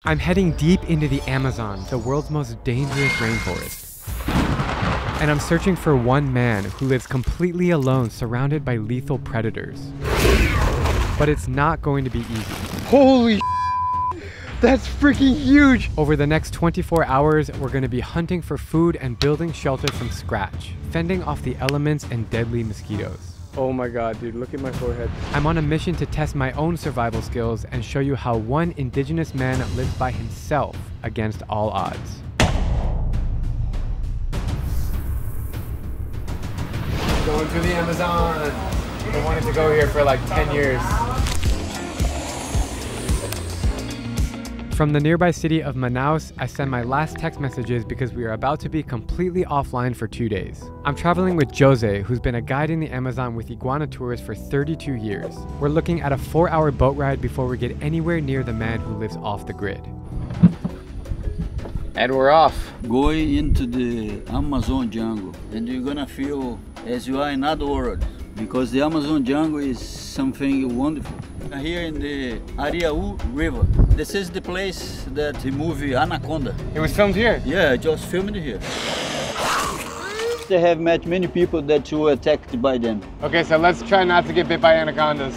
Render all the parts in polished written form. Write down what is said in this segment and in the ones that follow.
I'm heading deep into the Amazon, the world's most dangerous rainforest. And I'm searching for one man who lives completely alone, surrounded by lethal predators. But it's not going to be easy. Holy that's freaking huge! Over the next 24 hours, we're going to be hunting for food and building shelter from scratch, fending off the elements and deadly mosquitoes. Oh my god, dude, look at my forehead. I'm on a mission to test my own survival skills and show you how one indigenous man lives by himself against all odds. Going through the Amazon. I wanted to go here for like 10 years. From the nearby city of Manaus, I send my last text messages because we are about to be completely offline for 2 days. I'm traveling with Jose, who's been a guide in the Amazon with iguana tours for 32 years. We're looking at a 4-hour boat ride before we get anywhere near the man who lives off the grid. And we're off. Going into the Amazon jungle, and you're gonna feel as you are in another world, because the Amazon jungle is something wonderful. Here in the Ariaú River. This is the place that the movie Anaconda. It was filmed here? Yeah, just filmed here. They have met many people that were attacked by them. Okay, so let's try not to get bit by anacondas.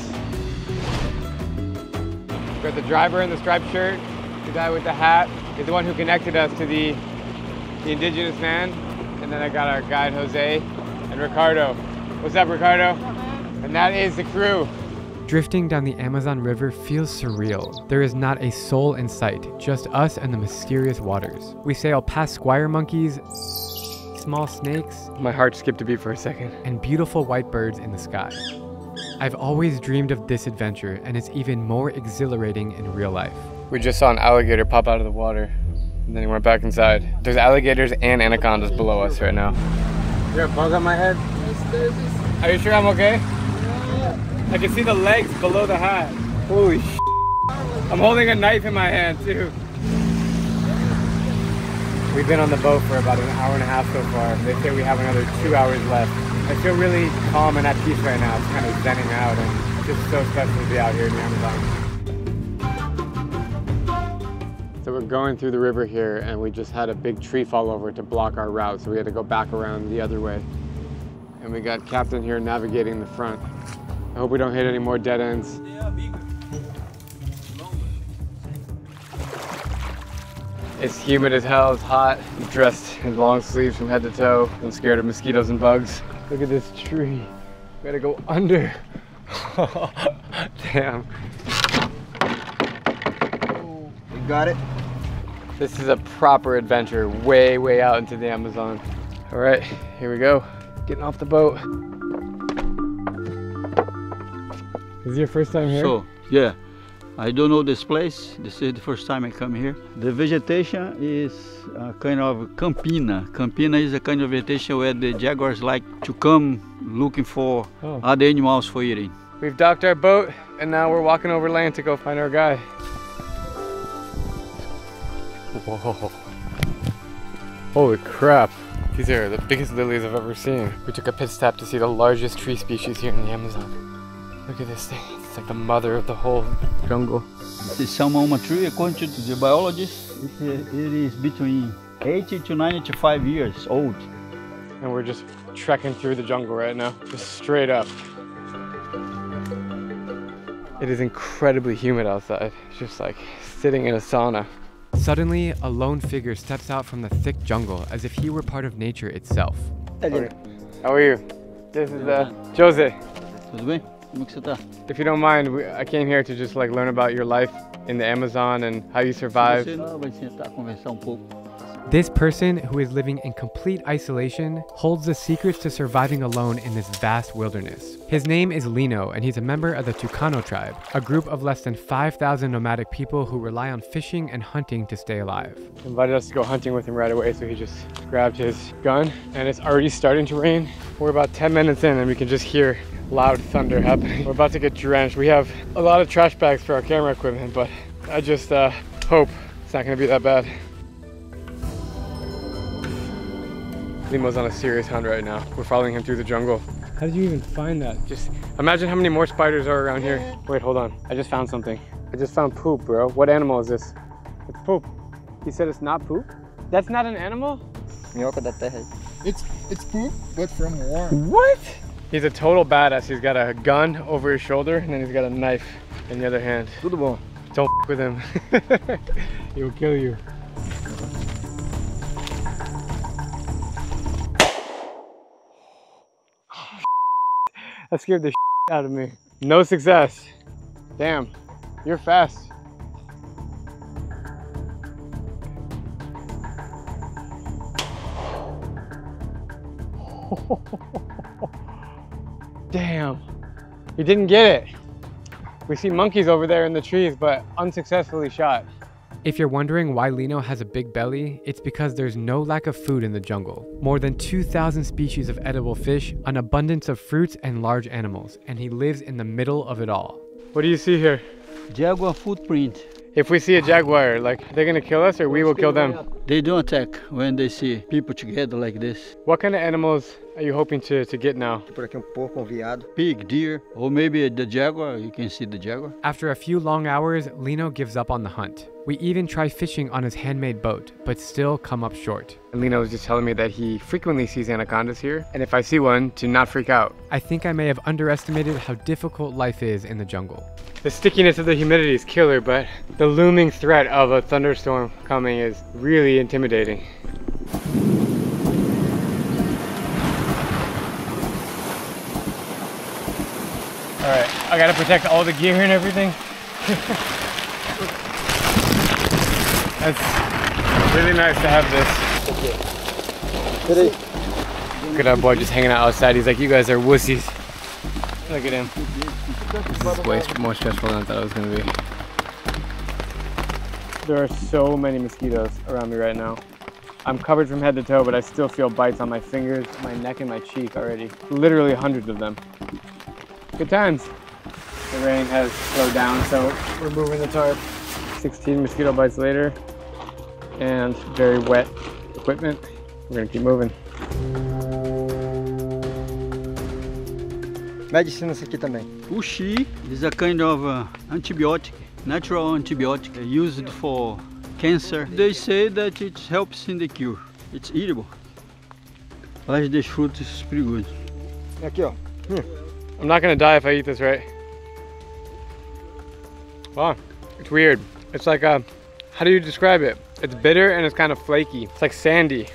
We got the driver in the striped shirt, the guy with the hat is the one who connected us to the indigenous man, and then I got our guide Jose and Ricardo. What's up, Ricardo? And that is the crew. Drifting down the Amazon River feels surreal. There is not a soul in sight, just us and the mysterious waters. We sail past squire monkeys, small snakes, my heart skipped a beat for a second, and beautiful white birds in the sky. I've always dreamed of this adventure, and it's even more exhilarating in real life. We just saw an alligator pop out of the water, and then he went back inside. There's alligators and anacondas below us right now. You got a bug on my head? Are you sure I'm okay? I can see the legs below the hat. Holy sh**. I'm holding a knife in my hand too. We've been on the boat for about an hour and a half so far. They say we have another 2 hours left. I feel really calm and at peace right now. It's kind of zenning out, and it's just so special to be out here in the Amazon. So we're going through the river here, and we just had a big tree fall over to block our route, so we had to go back around the other way. And we got Captain here navigating the front. I hope we don't hit any more dead ends. It's humid as hell, it's hot. I'm dressed in long sleeves from head to toe. I'm scared of mosquitoes and bugs. Look at this tree. We gotta go under. Damn. You got it? This is a proper adventure, way, way out into the Amazon. All right, here we go. Getting off the boat. Is this your first time here? So, yeah. I don't know this place. This is the first time I come here. The vegetation is a kind of campina. Campina is a kind of vegetation where the jaguars like to come looking for other animals for eating. We've docked our boat, and now we're walking over land to go find our guy. Whoa. Holy crap. These are the biggest lilies I've ever seen. We took a pit stop to see the largest tree species here in the Amazon. Look at this thing. It's like the mother of the whole jungle. The salmon tree, according to the biologists, it is between 80 to 95 years old. And we're just trekking through the jungle right now, just straight up. It is incredibly humid outside. It's just like sitting in a sauna. Suddenly, a lone figure steps out from the thick jungle as if he were part of nature itself. How are you? This is Jose. Tudo bem? Como que você tá? If you don't mind, I came here to just like learn about your life in the Amazon and how you survive. Vai sentar conversar pouco. This person, who is living in complete isolation, holds the secrets to surviving alone in this vast wilderness. His name is Lino, and he's a member of the Tucano tribe, a group of less than 5,000 nomadic people who rely on fishing and hunting to stay alive. He invited us to go hunting with him right away, so he just grabbed his gun, and it's already starting to rain. We're about 10 minutes in, and we can just hear loud thunder happening. We're about to get drenched. We have a lot of trash bags for our camera equipment, but I just hope it's not gonna be that bad. Limo's on a serious hunt right now. We're following him through the jungle. How did you even find that? Just imagine how many more spiders are around here. Wait, hold on. I just found something. I just found poop, bro. What animal is this? Poop. He said it's not poop? That's not an animal? Minhoca da terra. It's poop, but from warm. What? He's a total badass. He's got a gun over his shoulder and then he's got a knife in the other hand. Tudo bom. Don't f with him. He will kill you. That scared the out of me. No success. Damn, you're fast. Damn, you didn't get it. We see monkeys over there in the trees, but unsuccessfully shot. If you're wondering why Lino has a big belly, it's because there's no lack of food in the jungle. More than 2,000 species of edible fish, an abundance of fruits and large animals, and he lives in the middle of it all. What do you see here? Jaguar footprint. If we see a jaguar, like, they're gonna kill us or we will kill them? They don't attack when they see people together like this. What kind of animals are you hoping to get now? Por aqui porco, veado. Pig, deer, or maybe the jaguar. You can see the jaguar. After a few long hours, Lino gives up on the hunt. We even try fishing on his handmade boat, but still come up short. And Lino was just telling me that he frequently sees anacondas here, and if I see one, to not freak out. I think I may have underestimated how difficult life is in the jungle. The stickiness of the humidity is killer, but the looming threat of a thunderstorm coming is really intimidating. All right, I gotta protect all the gear and everything. That's really nice to have this. Look at our boy just hanging out outside. He's like, you guys are wussies. Look at him. This is way more stressful than I thought it was gonna be. There are so many mosquitoes around me right now. I'm covered from head to toe, but I still feel bites on my fingers, my neck, and my cheek already. Literally hundreds of them. Good times. The rain has slowed down, so we're moving the tarp. 16 mosquito bites later, and very wet equipment. We're gonna keep moving. Medicinas aqui também. Uxi is a kind of antibiotic, natural antibiotic used for cancer. They say that it helps in the cure. It's eatable. Mas desfruta is pretty good. Aqui, ó. I'm not gonna die if I eat this, right? Wow, it's weird. It's like a, how do you describe it? It's bitter and it's kind of flaky. It's like sandy.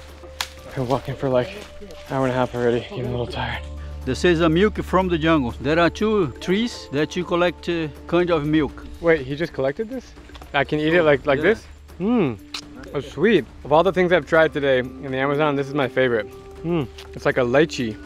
I've been walking for like an hour and a half already, getting a little tired. This is a milk from the jungle. There are 2 trees that you collect kind of milk. Wait, he just collected this? I can eat it like this? That's sweet. Of all the things I've tried today in the Amazon, this is my favorite. It's like a lychee.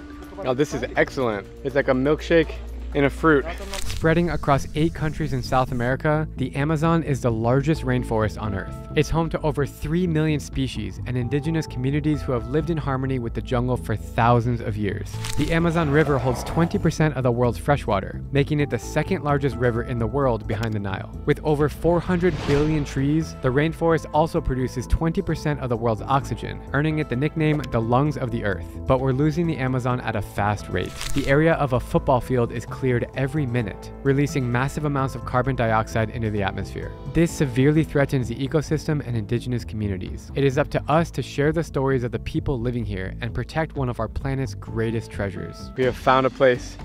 Oh, this is excellent. It's like a milkshake in a fruit. Spreading across 8 countries in South America, the Amazon is the largest rainforest on Earth. It's home to over 3 million species and indigenous communities who have lived in harmony with the jungle for thousands of years. The Amazon River holds 20% of the world's freshwater, making it the 2nd largest river in the world behind the Nile. With over 400 billion trees, the rainforest also produces 20% of the world's oxygen, earning it the nickname the lungs of the earth. But we're losing the Amazon at a fast rate. The area of a football field is cleared every minute, releasing massive amounts of carbon dioxide into the atmosphere. This severely threatens the ecosystem and indigenous communities. It is up to us to share the stories of the people living here and protect one of our planet's greatest treasures. We have found a place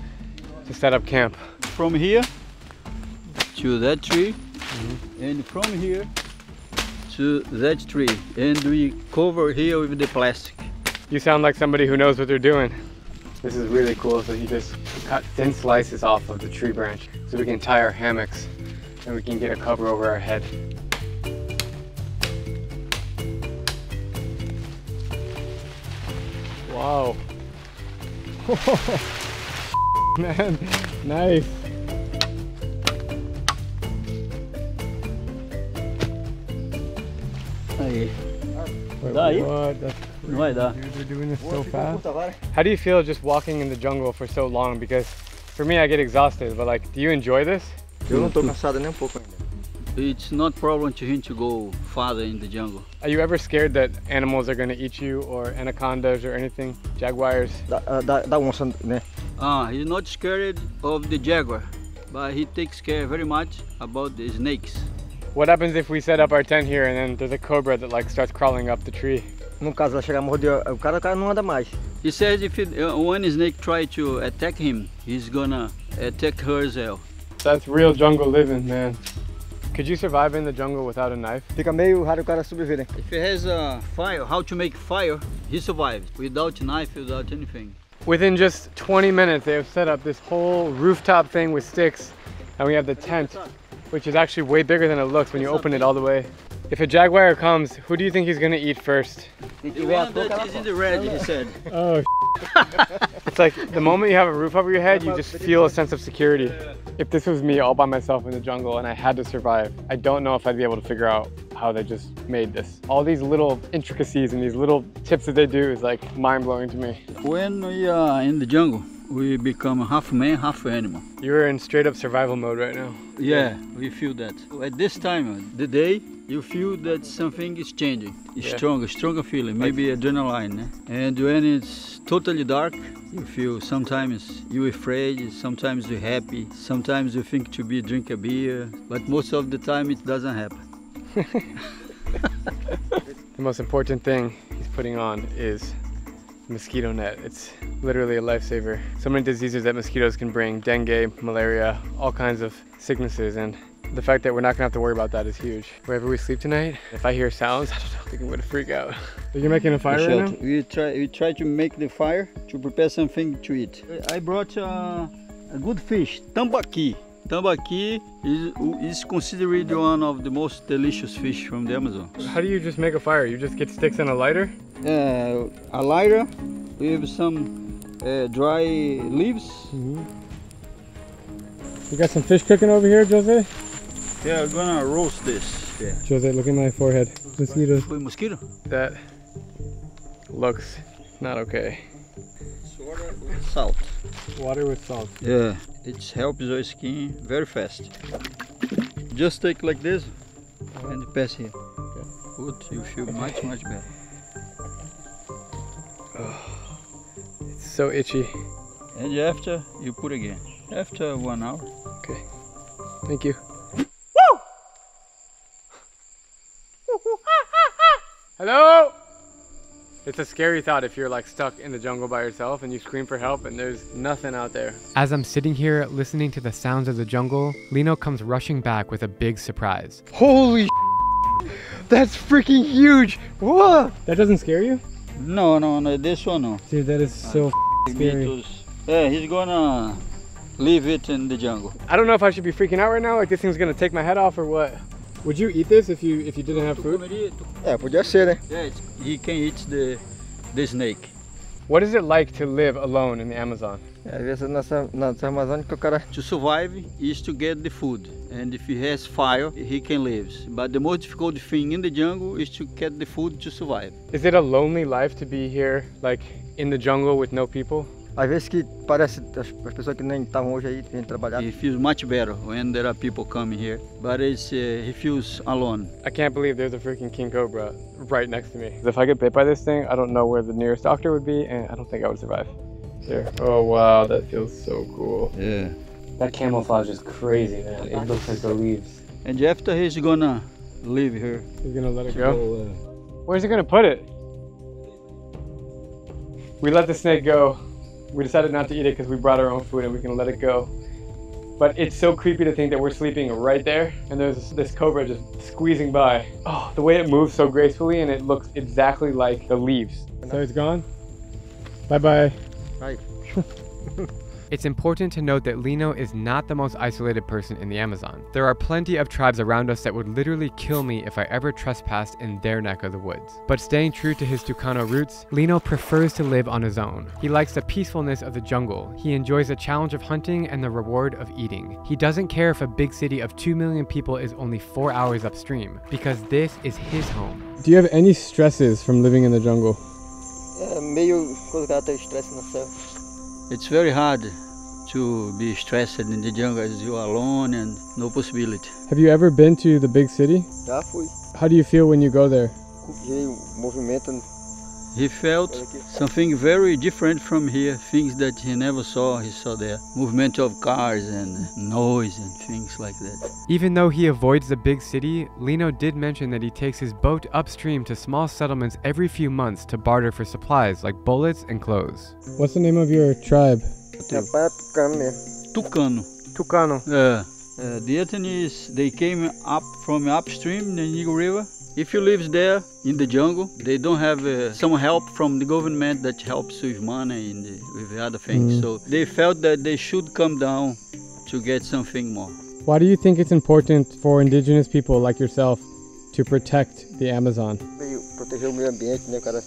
to set up camp. From here to that tree, and from here to that tree, and we cover here with the plastic. You sound like somebody who knows what they're doing. This is really cool. So you just cut thin slices off of the tree branch so we can tie our hammocks and we can get a cover over our head. Wow. Man, nice. Aí. Wait, Daí? what? That's Não vai dar. They're doing this so fast. How do you feel just walking in the jungle for so long? Because for me, I get exhausted, but like, do you enjoy this? Eu não tô cansado nem pouco ainda. It's not problem to him to go farther in the jungle. Are you ever scared that animals are going to eat you, or anacondas or anything? Jaguars? Da onça, né? He's not scared of the jaguar, but he takes care very much about the snakes. What happens if we set up our tent here and then there's a cobra that like starts crawling up the tree? No caso, ela chegar a morder o cara não anda mais. He says if one snake try to attack him, he's gonna attack her as well. That's real jungle living, man. Could you survive in the jungle without a knife? Fica meio raro o cara sobreviver, né? If he has a fire, how to make fire, he survives without knife, without anything. Within just 20 minutes, they have set up this whole rooftop thing with sticks, and we have the tent, which is actually way bigger than it looks when you open it all the way. If a jaguar comes, who do you think he's gonna eat first? The one that is in the red, he said. Oh, it's like the moment you have a roof over your head, you just feel a sense of security. If this was me all by myself in the jungle and I had to survive, I don't know if I'd be able to figure out how they just made this. All these little intricacies and these little tips that they do is like mind-blowing to me. When we are in the jungle, we become half man, half animal. You're in straight up survival mode right now. Yeah, we feel that. At this time of the day, you feel that something is changing. Yeah. Stronger feeling, maybe adrenaline. Eh? And when it's totally dark, you feel sometimes you're afraid, sometimes you're happy, sometimes you think to be drink a beer, but most of the time it doesn't happen. The most important thing he's putting on is mosquito net. It's literally a lifesaver. So many diseases that mosquitoes can bring, dengue, malaria, all kinds of sicknesses, and the fact that we're not gonna have to worry about that is huge. Wherever we sleep tonight, if I hear sounds, I don't know, I think I'm gonna freak out. So you're making a fire right now? We try to make the fire to prepare something to eat. I brought a good fish, tambaqui. Tambaqui is considered one of the most delicious fish from the Amazon. How do you just make a fire? You just get sticks and a lighter? A lighter with some dry leaves. Mm-hmm. You got some fish cooking over here, Jose? Yeah, I'm gonna roast this. Yeah. Jose, look at my forehead. Mosquitoes. Mosquito? That looks not okay. Water with salt. Water with salt. Yeah, it helps your skin very fast. Just take like this and pass here. Okay. Good, you feel much better. Oh, it's so itchy. And after, you put again. After 1 hour. Okay, thank you. Hello? It's a scary thought if you're like stuck in the jungle by yourself and you scream for help and there's nothing out there. As I'm sitting here listening to the sounds of the jungle, Lino comes rushing back with a big surprise. Holy that's freaking huge! Whoa! That doesn't scare you? No, this one no. Dude, that is so scary. Yeah, he's gonna leave it in the jungle. I don't know if I should be freaking out right now, like this thing's gonna take my head off or what. Would you eat this if you didn't have food? É, podia ser, né? Yeah, he can eat the snake. What is it like to live alone in the Amazon? Às vezes nessa Amazônica o cara... To survive is to get the food, and if he has fire, he can live. But the most difficult thing in the jungle is to get the food to survive. Is it a lonely life to be here, like in the jungle with no people? Às vezes que parece as pessoas que nem estavam hoje aí, vêm trabalhar. He feels much better when there are people coming here, but he feels alone. I can't believe there's a freaking king cobra right next to me. If I get bit by this thing, I don't know where the nearest doctor would be, and I don't think I would survive. There. Oh wow, that feels so cool. Yeah. That camouflage is crazy, man. It looks like the leaves. And after he's gonna leave here. He's gonna let it go? Where's he gonna put it? We let the snake go. We decided not to eat it because we brought our own food and we can let it go. But it's so creepy to think that we're sleeping right there and there's this cobra just squeezing by. Oh, the way it moves so gracefully and it looks exactly like the leaves. So it's gone? Bye-bye. Bye. It's important to note that Lino is not the most isolated person in the Amazon. There are plenty of tribes around us that would literally kill me if I ever trespassed in their neck of the woods. But staying true to his Tucano roots, Lino prefers to live on his own. He likes the peacefulness of the jungle. He enjoys the challenge of hunting and the reward of eating. He doesn't care if a big city of 2 million people is only 4 hours upstream, because this is his home. Do you have any stresses from living in the jungle? É meio quando o cara tem estresse no céu. It's very hard to be stressed in the jungle as you are alone and no possibility. Have you ever been to the big city? Já fui. How do you feel when you go there? Vi o movimento He felt something very different from here, things that he never saw, he saw there. Movement of cars and noise and things like that. Even though he avoids the big city, Lino did mention that he takes his boat upstream to small settlements every few months to barter for supplies like bullets and clothes. What's the name of your tribe? Tucano. Tucano. The Ethnies, they came up from upstream, the Negro River. If you live there in the jungle, they don't have some help from the government that helps with money and with other things. So they felt that they should come down to get something more. Why do you think it's important for indigenous people like yourself to protect the Amazon? Proteger o meio ambiente, né, cara?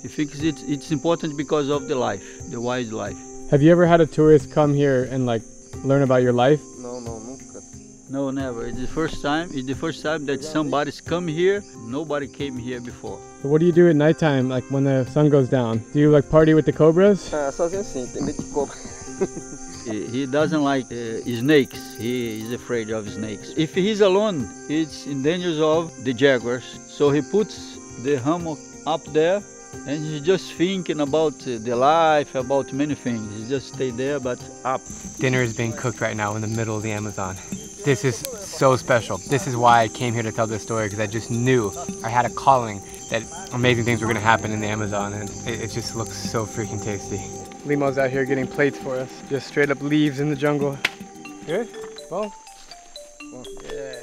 I think it's important because of the life, the wildlife. Have you ever had a tourist come here and like learn about your life? Não, nunca. No, never. It's the first time that somebody's come here. Nobody came here before. So what do you do at nighttime, like when the sun goes down? Do you like party with the cobras? Sozinho sim, tem medo de cobra. He doesn't like snakes. He is afraid of snakes. If he's alone, he's in danger of the jaguars. So he puts the hammock up there and he's just thinking about the life, about many things. He just stay there, but up. Dinner is being cooked right now in the middle of the Amazon. This is so special. This is why I came here to tell this story, because I just knew I had a calling that amazing things were going to happen in the Amazon, and it just looks so freaking tasty. Limo's out here getting plates for us. Just straight up leaves in the jungle. Good? Well? Yeah.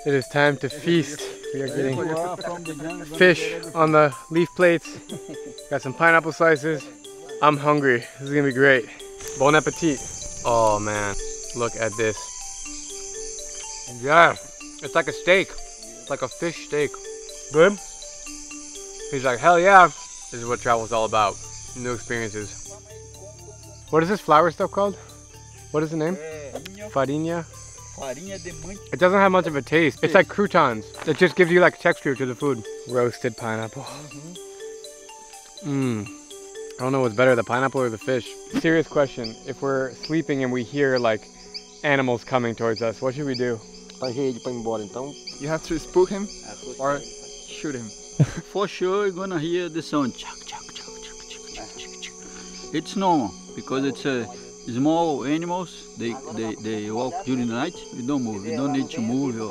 It is time to feast. We are getting fish on the leaf plates. Got some pineapple slices. I'm hungry. This is gonna be great. Bon appetit. Oh man, look at this. Yeah, it's like a steak. It's like a fish steak. Good? He's like, hell yeah. This is what travel's all about. New experiences. What is this flour stuff called? What is the name? Farinha. It doesn't have much of a taste. It's like croutons. It just gives you like texture to the food. Roasted pineapple. I don't know what's better, the pineapple or the fish. Serious question. If we're sleeping and we hear like animals coming towards us, what should we do? You have to spook him or shoot him. For sure, you're gonna hear the sound. It's normal because it's small animals. They walk during the night. You don't move. You don't need to move.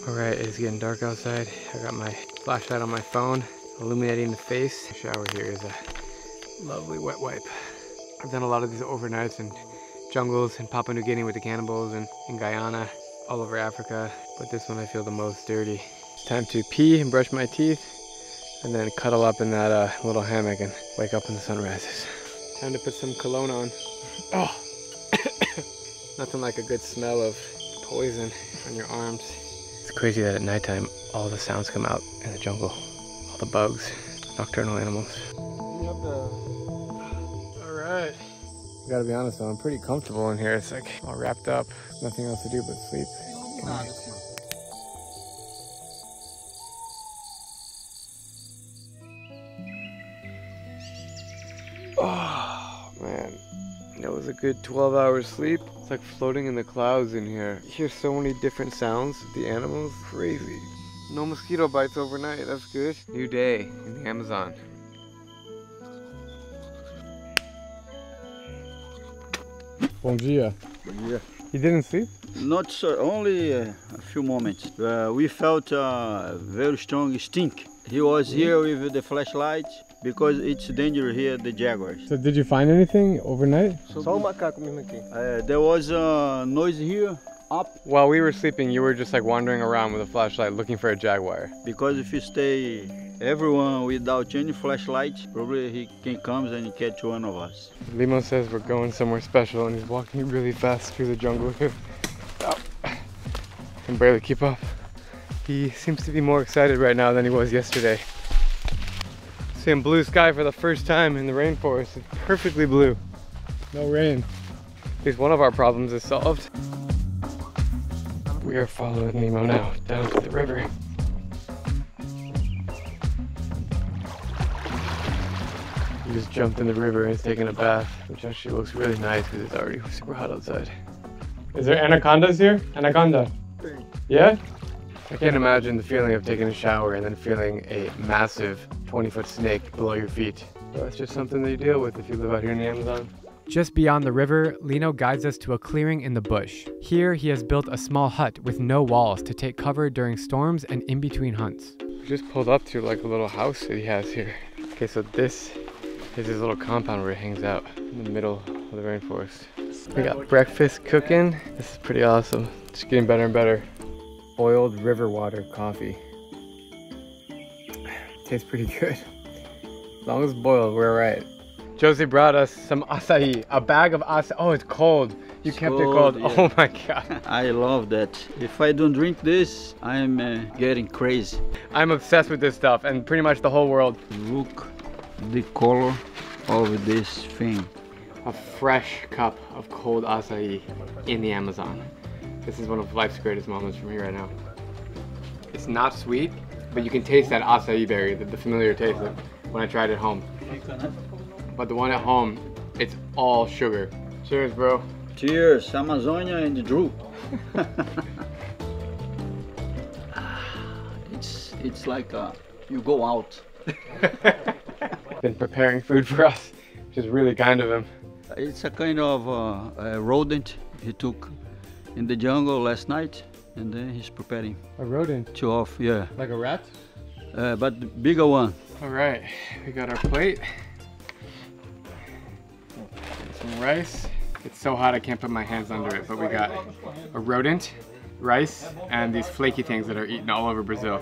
All right, it's getting dark outside. I got my flashlight on my phone, illuminating the face. The shower here is a lovely wet wipe. I've done a lot of these overnights in jungles in Papua New Guinea with the cannibals and in Guyana, all over Africa. But this one I feel the most dirty. It's time to pee and brush my teeth and then cuddle up in that little hammock and wake up when the sun rises. Time to put some cologne on. Oh, nothing like a good smell of poison on your arms. It's crazy that at nighttime all the sounds come out in the jungle. All the bugs, nocturnal animals. All right. I gotta be honest though, I'm pretty comfortable in here. It's like all wrapped up. Nothing else to do but sleep. Oh man, that was a good 12 hours sleep. It's like floating in the clouds in here. You hear so many different sounds with the animals. Crazy. No mosquito bites overnight, that's good. New day in the Amazon. Bom dia. Bom dia. You didn't sleep? Not so, only a few moments. We felt a very strong stink. He was here with the flashlight because it's dangerous here, the jaguars. So did you find anything overnight? Só macaco mesmo aqui. There was a noise here, up. While we were sleeping, you were just like wandering around with a flashlight looking for a jaguar. Because if you stay everyone without any flashlight, probably he can come and catch one of us. Limo says we're going somewhere special and he's walking really fast through the jungle. Oh, I can barely keep up. He seems to be more excited right now than he was yesterday. Seeing blue sky for the first time in the rainforest. It's perfectly blue. No rain. At least one of our problems is solved. We are following Limo now down to the river. He just jumped in the river and is taking a bath, which actually looks really nice because it's already super hot outside. Is there anacondas here? Anaconda? Yeah? I can't imagine the feeling of taking a shower and then feeling a massive 20-foot snake below your feet. But that's just something that you deal with if you live out here in the Amazon. Just beyond the river, Lino guides us to a clearing in the bush. Here, he has built a small hut with no walls to take cover during storms and in between hunts. We just pulled up to like a little house that he has here. Okay, so this is his little compound where he hangs out in the middle of the rainforest. We got breakfast cooking. This is pretty awesome. It's getting better and better. Boiled river water coffee. Tastes pretty good. As long as it's boiled, we're right. Josie brought us some acai, a bag of acai. Oh, it's cold. You kept it cold. Yeah. Oh my God. I love that. If I don't drink this, I'm getting crazy. I'm obsessed with this stuff and pretty much the whole world. Look the color of this thing. A fresh cup of cold acai in the Amazon. This is one of life's greatest moments for me right now. It's not sweet, but you can taste that acai berry, the familiar taste of when I tried it at home. But the one at home, it's all sugar. Cheers, bro. Cheers, Amazonia and Drew. It's like you go out. Been preparing food for us, which is really kind of him. It's a kind of a rodent he took in the jungle last night, and then he's preparing. A rodent? To off, yeah. Like a rat? But the bigger one. All right, we got our plate. Some rice. It's so hot I can't put my hands under it, but we got a rodent, rice, and these flaky things that are eaten all over Brazil.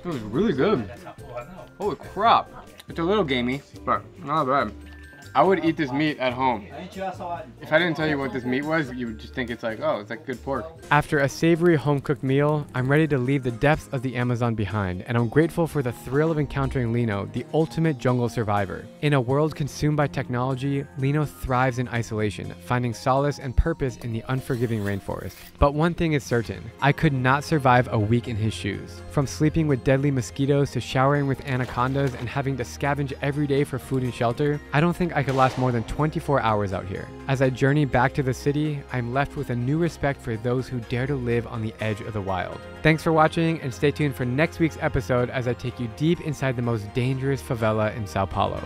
It was really good. Holy crap. It's a little gamey, but not bad. I would eat this meat at home. If I didn't tell you what this meat was, you would just think it's like, oh, it's like good pork. After a savory home-cooked meal, I'm ready to leave the depths of the Amazon behind, and I'm grateful for the thrill of encountering Lino, the ultimate jungle survivor. In a world consumed by technology, Lino thrives in isolation, finding solace and purpose in the unforgiving rainforest. But one thing is certain, I could not survive a week in his shoes. From sleeping with deadly mosquitoes to showering with anacondas and having to scavenge every day for food and shelter, I don't think I could last more than 24 hours out here. As I journey back to the city, I'm left with a new respect for those who dare to live on the edge of the wild. Thanks for watching, and stay tuned for next week's episode as I take you deep inside the most dangerous favela in Sao Paulo.